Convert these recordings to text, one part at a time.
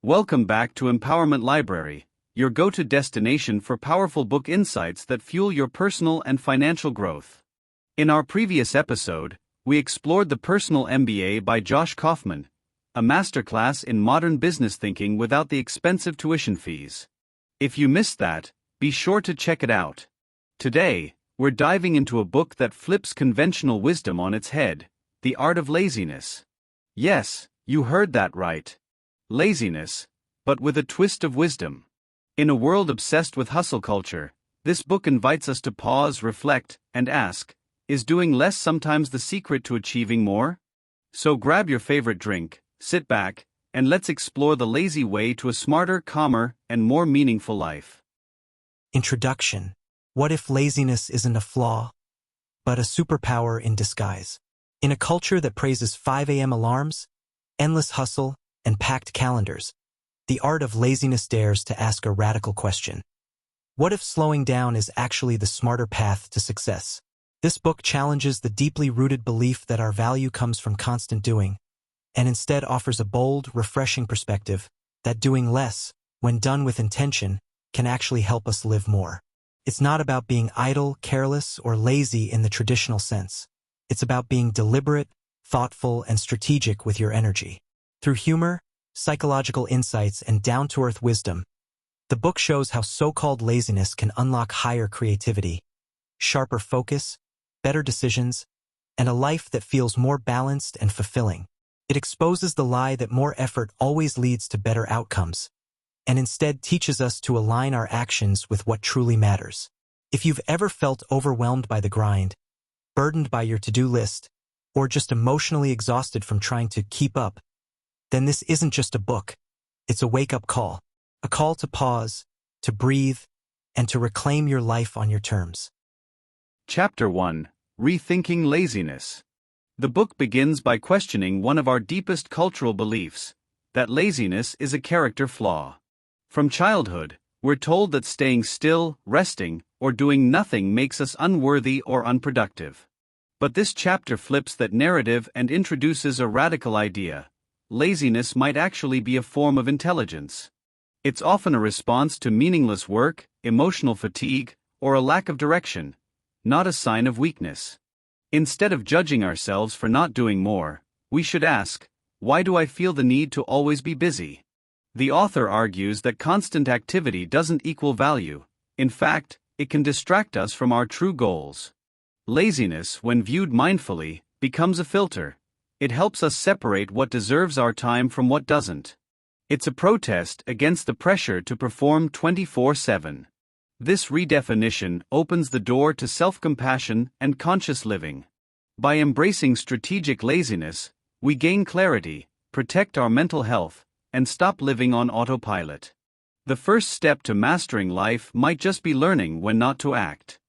Welcome back to Empowerment Library, your go-to destination for powerful book insights that fuel your personal and financial growth. In our previous episode, we explored The Personal MBA by Josh Kaufman, a masterclass in modern business thinking without the expensive tuition fees. If you missed that, be sure to check it out. Today, we're diving into a book that flips conventional wisdom on its head, The Art of Laziness. Yes, you heard that right. Laziness, but with a twist of wisdom. In a world obsessed with hustle culture, this book invites us to pause, reflect, and ask, is doing less sometimes the secret to achieving more? So grab your favorite drink, sit back, and let's explore the lazy way to a smarter, calmer, and more meaningful life. Introduction. What if laziness isn't a flaw, but a superpower in disguise? In a culture that praises 5 a.m. alarms, endless hustle, and packed calendars, The Art of Laziness dares to ask a radical question. What if slowing down is actually the smarter path to success? This book challenges the deeply rooted belief that our value comes from constant doing, and instead offers a bold, refreshing perspective that doing less, when done with intention, can actually help us live more. It's not about being idle, careless, or lazy in the traditional sense. It's about being deliberate, thoughtful, and strategic with your energy. Through humor, psychological insights, and down-to-earth wisdom, the book shows how so-called laziness can unlock higher creativity, sharper focus, better decisions, and a life that feels more balanced and fulfilling. It exposes the lie that more effort always leads to better outcomes, and instead teaches us to align our actions with what truly matters. If you've ever felt overwhelmed by the grind, burdened by your to-do list, or just emotionally exhausted from trying to keep up, then this isn't just a book. It's a wake-up call. A call to pause, to breathe, and to reclaim your life on your terms. Chapter 1: Rethinking Laziness. The book begins by questioning one of our deepest cultural beliefs, that laziness is a character flaw. From childhood, we're told that staying still, resting, or doing nothing makes us unworthy or unproductive. But this chapter flips that narrative and introduces a radical idea. Laziness might actually be a form of intelligence. It's often a response to meaningless work, emotional fatigue, or a lack of direction, not a sign of weakness. Instead of judging ourselves for not doing more, we should ask, why do I feel the need to always be busy? The author argues that constant activity doesn't equal value. In fact, it can distract us from our true goals. Laziness, when viewed mindfully, becomes a filter. It helps us separate what deserves our time from what doesn't. It's a protest against the pressure to perform 24/7. This redefinition opens the door to self-compassion and conscious living. By embracing strategic laziness, we gain clarity, protect our mental health, and stop living on autopilot. The first step to mastering life might just be learning when not to act.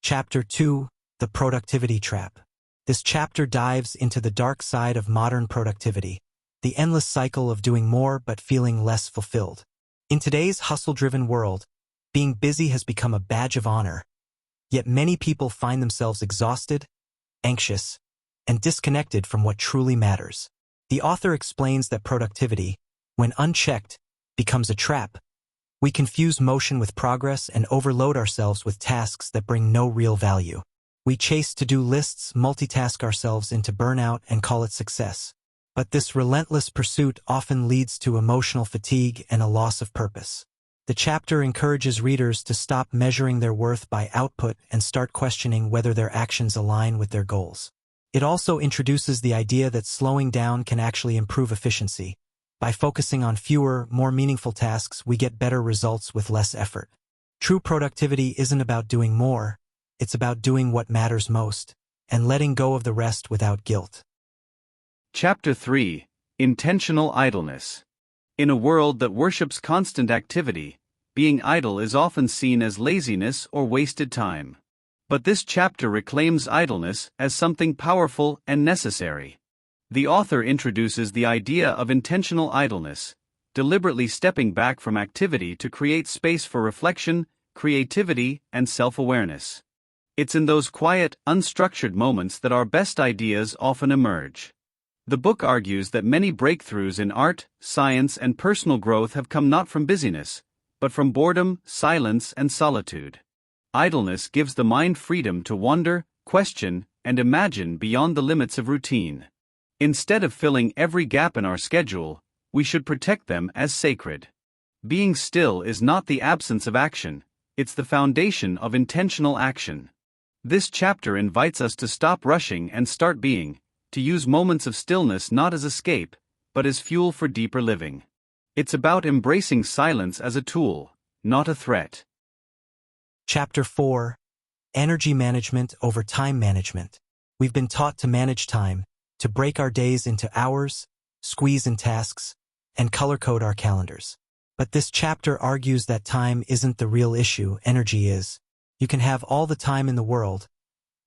Chapter 2: The Productivity Trap. This chapter dives into the dark side of modern productivity, the endless cycle of doing more but feeling less fulfilled. In today's hustle-driven world, being busy has become a badge of honor, yet many people find themselves exhausted, anxious, and disconnected from what truly matters. The author explains that productivity, when unchecked, becomes a trap. We confuse motion with progress and overload ourselves with tasks that bring no real value. We chase to-do lists, multitask ourselves into burnout, and call it success. But this relentless pursuit often leads to emotional fatigue and a loss of purpose. The chapter encourages readers to stop measuring their worth by output and start questioning whether their actions align with their goals. It also introduces the idea that slowing down can actually improve efficiency. By focusing on fewer, more meaningful tasks, we get better results with less effort. True productivity isn't about doing more. It's about doing what matters most, and letting go of the rest without guilt. Chapter 3: Intentional Idleness. In a world that worships constant activity, being idle is often seen as laziness or wasted time. But this chapter reclaims idleness as something powerful and necessary. The author introduces the idea of intentional idleness, deliberately stepping back from activity to create space for reflection, creativity, and self-awareness. It's in those quiet, unstructured moments that our best ideas often emerge. The book argues that many breakthroughs in art, science, and personal growth have come not from busyness, but from boredom, silence, and solitude. Idleness gives the mind freedom to wonder, question, and imagine beyond the limits of routine. Instead of filling every gap in our schedule, we should protect them as sacred. Being still is not the absence of action, it's the foundation of intentional action. This chapter invites us to stop rushing and start being, to use moments of stillness not as escape, but as fuel for deeper living. It's about embracing silence as a tool, not a threat. Chapter 4: Energy Management over Time Management. We've been taught to manage time, to break our days into hours, squeeze in tasks, and color-code our calendars. But this chapter argues that time isn't the real issue, energy is. You can have all the time in the world,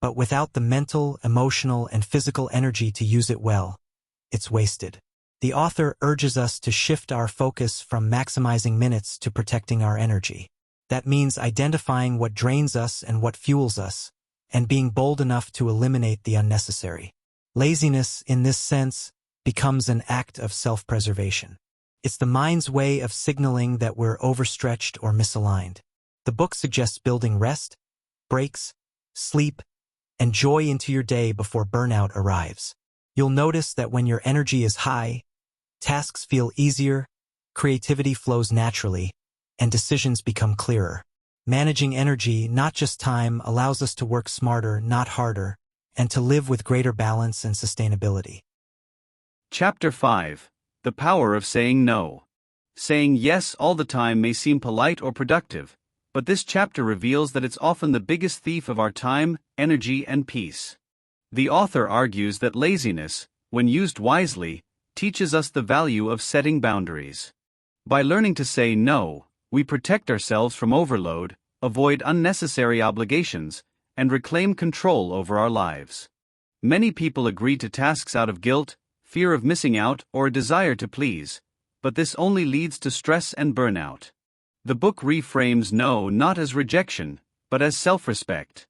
but without the mental, emotional, and physical energy to use it well, it's wasted. The author urges us to shift our focus from maximizing minutes to protecting our energy. That means identifying what drains us and what fuels us, and being bold enough to eliminate the unnecessary. Laziness, in this sense, becomes an act of self-preservation. It's the mind's way of signaling that we're overstretched or misaligned. The book suggests building rest, breaks, sleep, and joy into your day before burnout arrives. You'll notice that when your energy is high, tasks feel easier, creativity flows naturally, and decisions become clearer. Managing energy, not just time, allows us to work smarter, not harder, and to live with greater balance and sustainability. Chapter 5: The Power of Saying No. Saying yes all the time may seem polite or productive, but this chapter reveals that it's often the biggest thief of our time, energy, and peace. The author argues that laziness, when used wisely, teaches us the value of setting boundaries. By learning to say no, we protect ourselves from overload, avoid unnecessary obligations, and reclaim control over our lives. Many people agree to tasks out of guilt, fear of missing out, or a desire to please, but this only leads to stress and burnout. The book reframes no not as rejection, but as self-respect.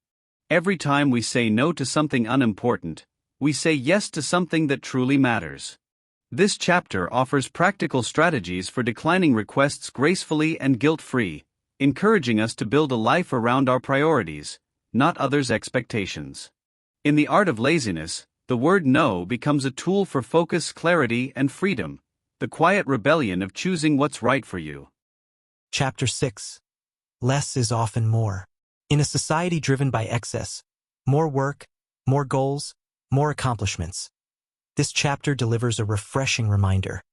Every time we say no to something unimportant, we say yes to something that truly matters. This chapter offers practical strategies for declining requests gracefully and guilt-free, encouraging us to build a life around our priorities, not others' expectations. In the art of laziness, the word no becomes a tool for focus, clarity, and freedom, the quiet rebellion of choosing what's right for you. Chapter 6: Less is often more. In a society driven by excess, more work, more goals, more accomplishments, this chapter delivers a refreshing reminder.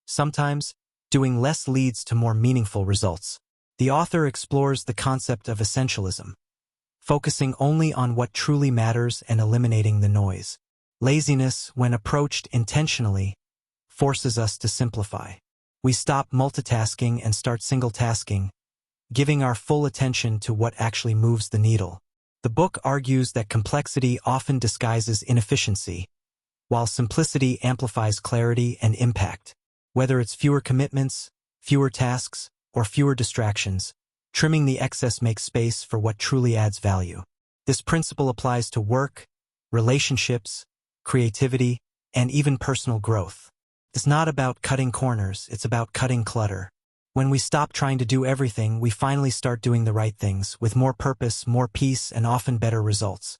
Sometimes, doing less leads to more meaningful results. The author explores the concept of essentialism, focusing only on what truly matters and eliminating the noise. Laziness, when approached intentionally, forces us to simplify. We stop multitasking and start single-tasking, giving our full attention to what actually moves the needle. The book argues that complexity often disguises inefficiency, while simplicity amplifies clarity and impact. Whether it's fewer commitments, fewer tasks, or fewer distractions, trimming the excess makes space for what truly adds value. This principle applies to work, relationships, creativity, and even personal growth. It's not about cutting corners, it's about cutting clutter. When we stop trying to do everything, we finally start doing the right things, with more purpose, more peace, and often better results.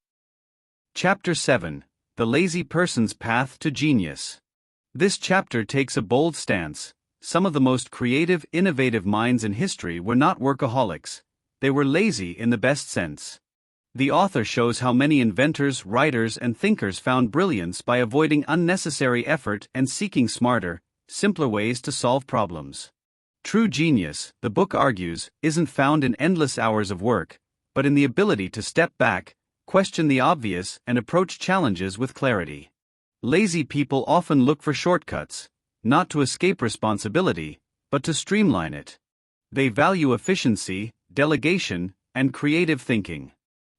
Chapter 7: The Lazy Person's Path to Genius. This chapter takes a bold stance. Some of the most creative, innovative minds in history were not workaholics. They were lazy in the best sense. The author shows how many inventors, writers, and thinkers found brilliance by avoiding unnecessary effort and seeking smarter, simpler ways to solve problems. True genius, the book argues, isn't found in endless hours of work, but in the ability to step back, question the obvious, and approach challenges with clarity. Lazy people often look for shortcuts, not to escape responsibility, but to streamline it. They value efficiency, delegation, and creative thinking.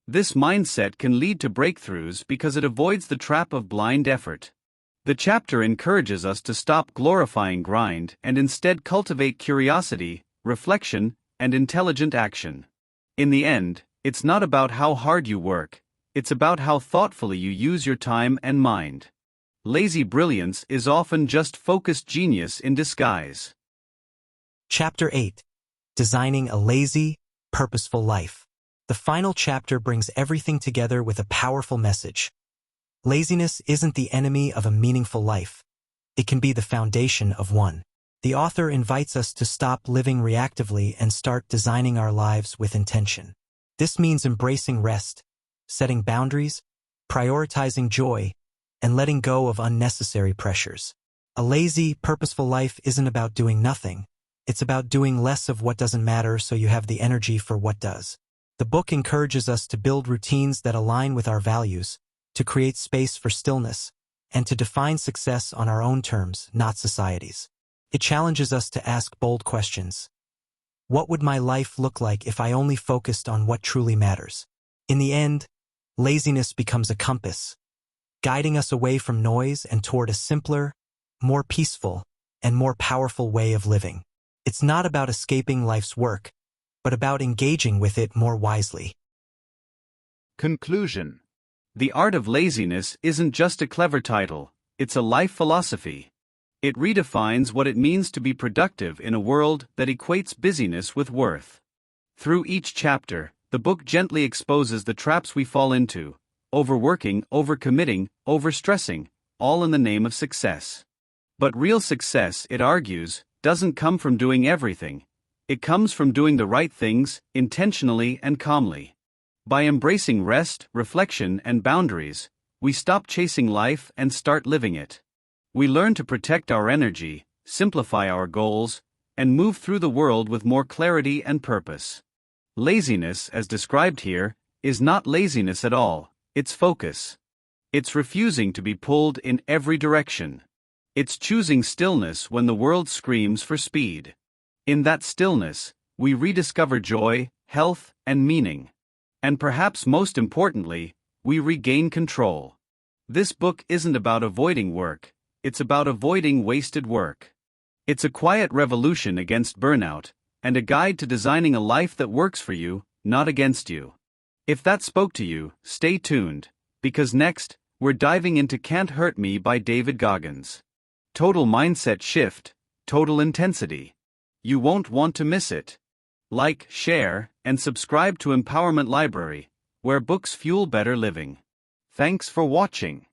This mindset can lead to breakthroughs because it avoids the trap of blind effort. The chapter encourages us to stop glorifying grind and instead cultivate curiosity, reflection, and intelligent action. In the end, it's not about how hard you work, it's about how thoughtfully you use your time and mind. Lazy brilliance is often just focused genius in disguise. Chapter 8. Designing a Lazy, Purposeful Life. The final chapter brings everything together with a powerful message. Laziness isn't the enemy of a meaningful life. It can be the foundation of one. The author invites us to stop living reactively and start designing our lives with intention. This means embracing rest, setting boundaries, prioritizing joy, and letting go of unnecessary pressures. A lazy, purposeful life isn't about doing nothing. It's about doing less of what doesn't matter so you have the energy for what does. The book encourages us to build routines that align with our values, to create space for stillness, and to define success on our own terms, not society's. It challenges us to ask bold questions. What would my life look like if I only focused on what truly matters? In the end, laziness becomes a compass, guiding us away from noise and toward a simpler, more peaceful, and more powerful way of living. It's not about escaping life's work, but about engaging with it more wisely. Conclusion. The Art of Laziness isn't just a clever title, it's a life philosophy. It redefines what it means to be productive in a world that equates busyness with worth. Through each chapter, the book gently exposes the traps we fall into: overworking, overcommitting, overstressing, all in the name of success. But real success, it argues, doesn't come from doing everything. It comes from doing the right things, intentionally and calmly. By embracing rest, reflection, and boundaries, we stop chasing life and start living it. We learn to protect our energy, simplify our goals, and move through the world with more clarity and purpose. Laziness, as described here, is not laziness at all, it's focus. It's refusing to be pulled in every direction. It's choosing stillness when the world screams for speed. In that stillness, we rediscover joy, health, and meaning. And perhaps most importantly, we regain control. This book isn't about avoiding work, it's about avoiding wasted work. It's a quiet revolution against burnout, and a guide to designing a life that works for you, not against you. If that spoke to you, stay tuned, because next, we're diving into Can't Hurt Me by David Goggins. Total mindset shift, total intensity. You won't want to miss it. Like, share, and subscribe to Empowerment Library, where books fuel better living. Thanks for watching.